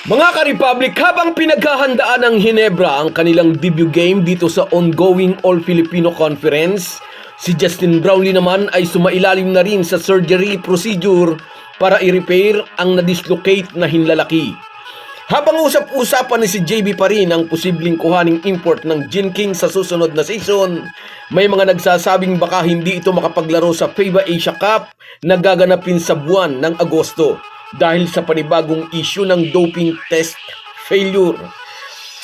Mga ka-Republic, habang pinaghahandaan ng Hinebra ang kanilang debut game dito sa ongoing All-Filipino Conference, si Justin Brownlee naman ay sumailalim na rin sa surgery procedure para i-repair ang na-dislocate na hinlalaki. Habang usap-usapan ni si JB pa rin ang posibleng kuhaning import ng Gin King sa susunod na season, may mga nagsasabing baka hindi ito makapaglaro sa FIBA Asia Cup na gaganapin sa buwan ng Agosto dahil sa panibagong issue ng doping test failure.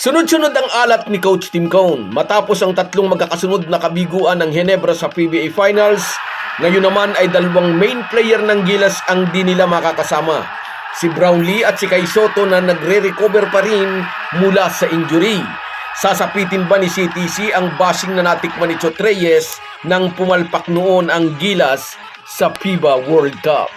Sunod-sunod ang alat ni Coach Tim Cone matapos ang tatlong magkakasunod na kabiguan ng Hinebra sa PBA Finals. Ngayon naman ay dalawang main player ng Gilas ang di nila makakasama, si Brownlee at si Kai Sotto na nagre-recover pa rin mula sa injury. Sasapitin ba ni CTC ang bashing na natikman ni Chot Reyes nang pumalpak noon ang Gilas sa FIBA World Cup?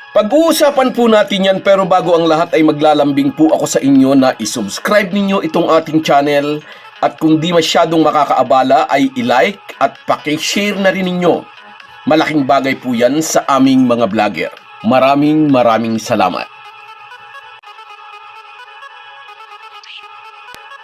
Pag-uusapan po natin yan, pero bago ang lahat ay maglalambing po ako sa inyo na isubscribe ninyo itong ating channel at kung di masyadong makakaabala ay i-like at paki-share na rin ninyo. Malaking bagay po yan sa aming mga vlogger. Maraming salamat.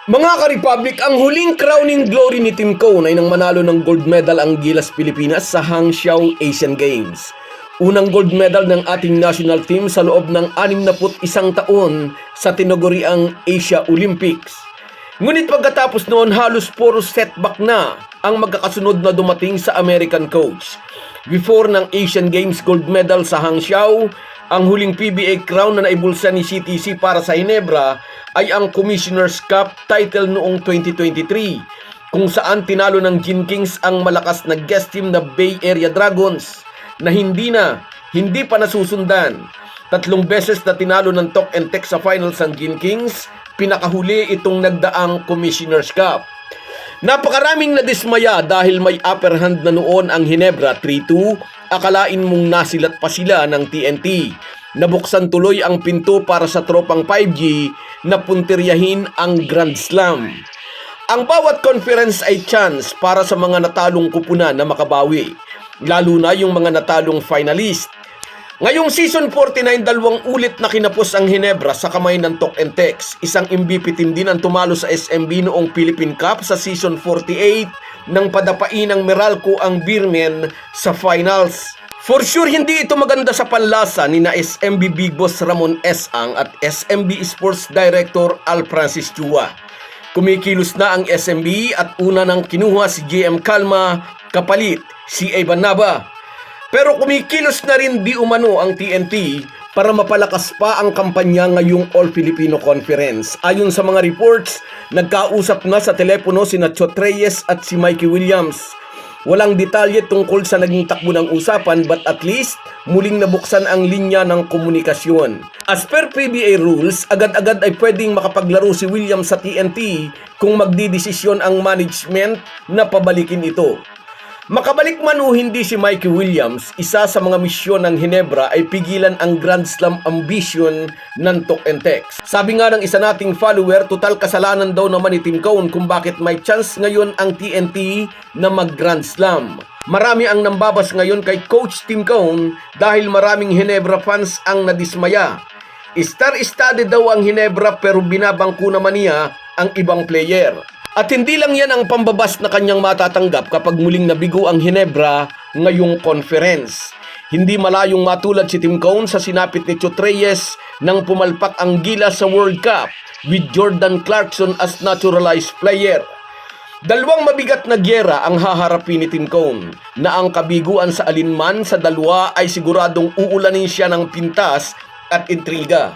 Mga ka-Republic, ang huling crowning glory ni Tim Cone ay nang manalo ng gold medal ang Gilas Pilipinas sa Hangzhou Asian Games. Unang gold medal ng ating national team sa loob ng 61 taon sa tinaguriang Asia Olympics. Ngunit pagkatapos noon halos puro setback na ang magkakasunod na dumating sa American coach. Before ng Asian Games gold medal sa Hangzhou, ang huling PBA crown na naibulsa ni CTC para sa Hinebra ay ang Commissioner's Cup title noong 2023, kung saan tinalo ng Gin Kings ang malakas na guest team na Bay Area Dragons na hindi pa nasusundan. 3 beses na tinalo ng Tok and Tek sa finals ang Gin Kings, pinakahuli itong nagdaang Commissioner's Cup. Napakaraming nadismaya dahil may upper hand na noon ang Hinebra 3-2, akalain mong nasilat pa sila ng TNT. Nabuksan tuloy ang pinto para sa tropang 5G na puntiryahin ang Grand Slam. Ang bawat conference ay chance para sa mga natalong kupunan na makabawi, lalo na yung mga natalong finalist. Ngayong season 49, 2 ulit na kinapos ang Hinebra sa kamay ng Tok and Tex. Isang MVP team din ang tumalo sa SMB noong Philippine Cup sa season 48 nang padapain ng Meralco ang Beermen sa finals. For sure, hindi ito maganda sa panlasa ni na SMB Big Boss Ramon S. Ang at SMB Sports Director Al Francis Chua. Kumikilos na ang SMB at una nang kinuha si GM Calma, kapalit si Evan Nava. Pero kumikilos na rin di umano ang TNT para mapalakas pa ang kampanya ngayong All-Filipino Conference. Ayon sa mga reports, nagkausap na sa telepono sina Chot Reyes at si Mikey Williams. Walang detalye tungkol sa naging takbo ng usapan, but at least muling nabuksan ang linya ng komunikasyon. As per PBA rules, agad-agad ay pwedeng makapaglaro si Williams sa TNT kung magdidesisyon ang management na pabalikin ito. Makabalik man o hindi si Mikey Williams, isa sa mga misyon ng Hinebra ay pigilan ang Grand Slam ambition ng Tok and Tex. Sabi nga ng isa nating follower, total kasalanan daw naman ni Tim Cone kung bakit may chance ngayon ang TNT na mag-Grand Slam. Marami ang nambabas ngayon kay Coach Tim Cone dahil maraming Hinebra fans ang nadismaya. Star-studded daw ang Hinebra pero binabangko naman niya ang ibang player. At hindi lang yan ang pambabas na kanyang matatanggap kapag muling nabigo ang Hinebra ngayong conference. Hindi malayong matulad si Tim Cone sa sinapit ni Chot Reyes nang pumalpak ang Gilas sa World Cup with Jordan Clarkson as naturalized player. Dalawang mabigat na gyera ang haharapin ni Tim Cone na ang kabiguan sa alinman sa dalawa ay siguradong uulanin siya ng pintas at intriga.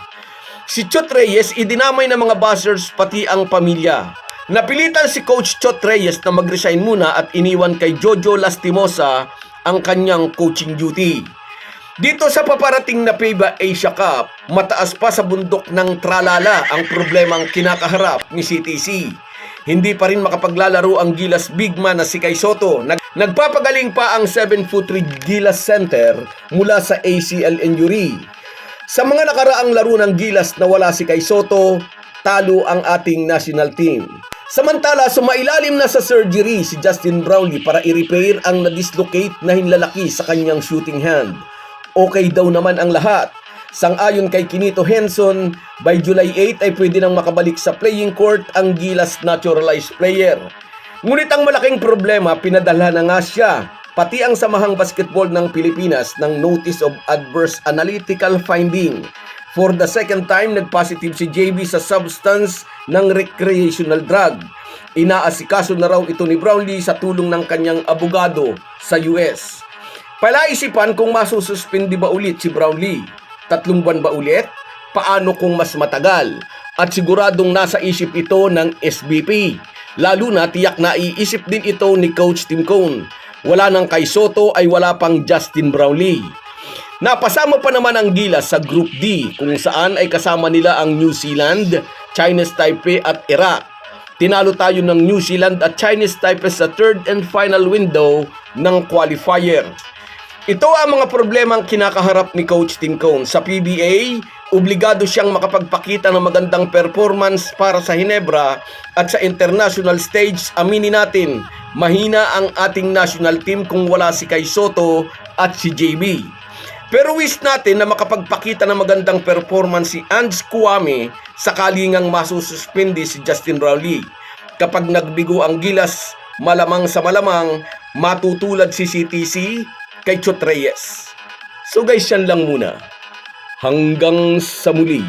Si Chot Reyes idinamay ng mga buzzers pati ang pamilya. Napilitan si Coach Chot Reyes na mag-resign muna at iniwan kay Jojo Lastimosa ang kanyang coaching duty. Dito sa paparating na FIBA Asia Cup, mataas pa sa bundok ng tralala ang problemang kinakaharap ni CTC. Hindi pa rin makapaglalaro ang Gilas big man na si Kai Sotto. Nagpapagaling pa ang 7'3" Gilas center mula sa ACL injury. Sa mga nakaraang laro ng Gilas na wala si Kai Sotto, talo ang ating national team. Samantala, sumailalim na sa surgery si Justin Brownlee para i-repair ang na-dislocate na hinlalaki sa kanyang shooting hand. Okay daw naman ang lahat. Sang-ayon kay Quinito Henson, by July 8 ay pwede nang makabalik sa playing court ang Gilas naturalized player. Ngunit ang malaking problema, pinadala na nga siya, pati ang Samahang Basketball ng Pilipinas ng Notice of Adverse Analytical Finding. For the second time, nag-positive si JB sa substance ng recreational drug. Inaasikaso na raw ito ni Brownlee sa tulong ng kanyang abogado sa US. Palaisipan kung masususpindi ba ulit si Brownlee. 3 buwan ba ulit? Paano kung mas matagal? At siguradong nasa isip ito ng SBP. Lalo na tiyak na iisip din ito ni Coach Tim Cone. Wala nang kay Soto ay wala pang Justin Brownlee. Napasama pa naman ang Gilas sa Group D kung saan ay kasama nila ang New Zealand, Chinese Taipei at Iraq. Tinalo tayo ng New Zealand at Chinese Taipei sa third and final window ng qualifier. Ito ang mga problemang kinakaharap ni Coach Tim Cone. Sa PBA, obligado siyang makapagpakita ng magandang performance para sa Hinebra at sa international stage, aminin natin, mahina ang ating national team kung wala si Kai Soto at si JB. Pero wish natin na makapagpakita ng magandang performance si Ange Kouame sakali ngang masususpindi si Justin Brownlee. Kapag nagbigo ang Gilas, malamang sa malamang matutulad si CTC kay Chot Reyes. So guys, yan lang muna. Hanggang sa muli.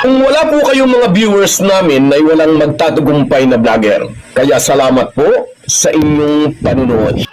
Kung wala po kayong mga viewers namin ay walang magtatagumpay na vlogger. Kaya salamat po sa inyong panunood.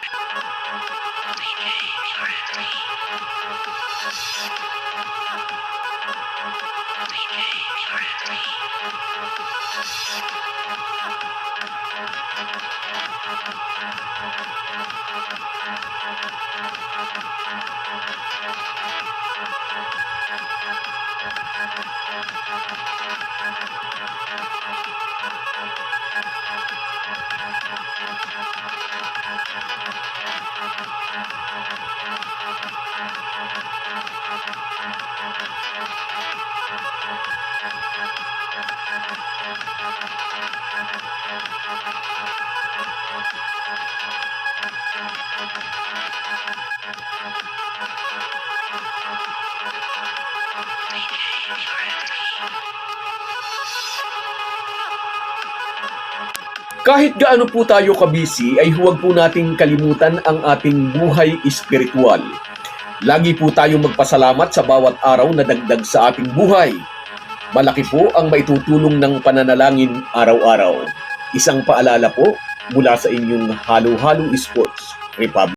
Kahit gaano po tayo kabisi ay huwag po nating kalimutan ang ating buhay espiritual. Lagi po tayong magpasalamat sa bawat araw na dagdag sa ating buhay. Malaki po ang maitutulong ng pananalangin araw-araw. Isang paalala po mula sa inyong Halo Halo Sports Republic.